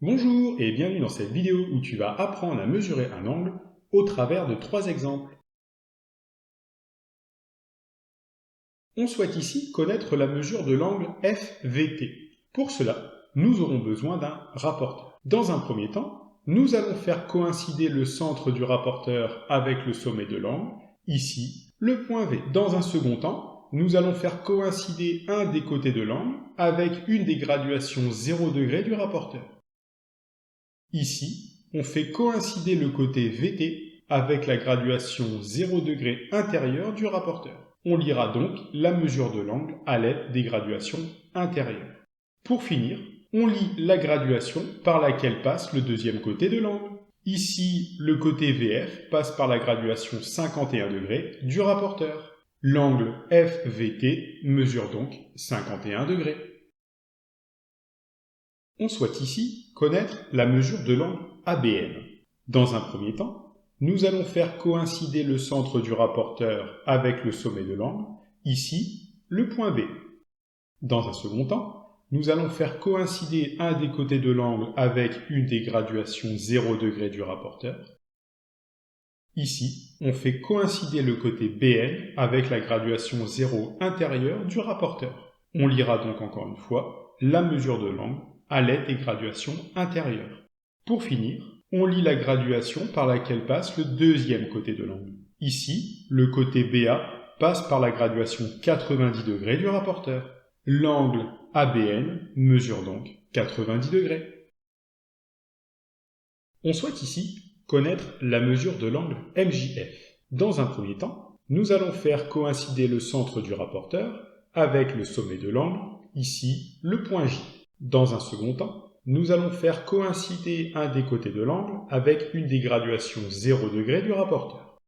Bonjour et bienvenue dans cette vidéo où tu vas apprendre à mesurer un angle au travers de 3 exemples. On souhaite ici connaître la mesure de l'angle FVT. Pour cela, nous aurons besoin d'un rapporteur. Dans un premier temps, nous allons faire coïncider le centre du rapporteur avec le sommet de l'angle, ici le point V. Dans un second temps, nous allons faire coïncider un des côtés de l'angle avec une des graduations 0 degré du rapporteur. Ici, on fait coïncider le côté VT avec la graduation 0 degré intérieure du rapporteur. On lira donc la mesure de l'angle à l'aide des graduations intérieures. Pour finir, on lit la graduation par laquelle passe le deuxième côté de l'angle. Ici, le côté VF passe par la graduation 51 degrés du rapporteur. L'angle FVT mesure donc 51 degrés. On souhaite ici connaître la mesure de l'angle ABN. Dans un premier temps, nous allons faire coïncider le centre du rapporteur avec le sommet de l'angle, ici le point B. Dans un second temps, nous allons faire coïncider un des côtés de l'angle avec une des graduations 0 degré du rapporteur. Ici, on fait coïncider le côté BN avec la graduation 0 intérieure du rapporteur. On lira donc encore une fois la mesure de l'angle à l'aide des graduations intérieures. Pour finir, on lit la graduation par laquelle passe le deuxième côté de l'angle. Ici, le côté BA passe par la graduation 90 degrés du rapporteur. L'angle ABN mesure donc 90 degrés. On souhaite ici connaître la mesure de l'angle MJF. Dans un premier temps, nous allons faire coïncider le centre du rapporteur avec le sommet de l'angle, ici le point J. Dans un second temps, nous allons faire coïncider un des côtés de l'angle avec une des graduations 0 degré du rapporteur.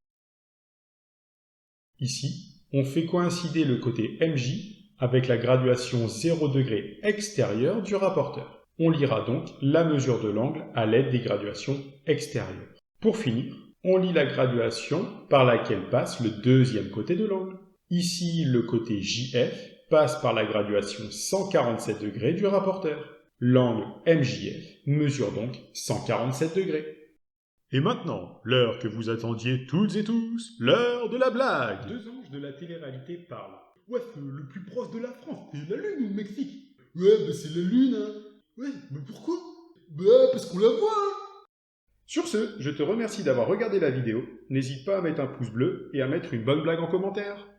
Ici, on fait coïncider le côté MJ avec la graduation 0 degré extérieure du rapporteur. On lira donc la mesure de l'angle à l'aide des graduations extérieures. Pour finir, on lit la graduation par laquelle passe le deuxième côté de l'angle. Ici, le côté JF passe par la graduation 147 degrés du rapporteur. L'angle MJF mesure donc 147 degrés. Et maintenant, l'heure que vous attendiez toutes et tous, l'heure de la blague. Deux anges de la télé-réalité parlent. Ouais, le plus proche de la France, c'est la Lune ou le Mexique? Ouais, bah c'est la Lune, hein. Ouais, mais pourquoi? Bah parce qu'on la voit, hein. Sur ce, je te remercie d'avoir regardé la vidéo. N'hésite pas à mettre un pouce bleu et à mettre une bonne blague en commentaire.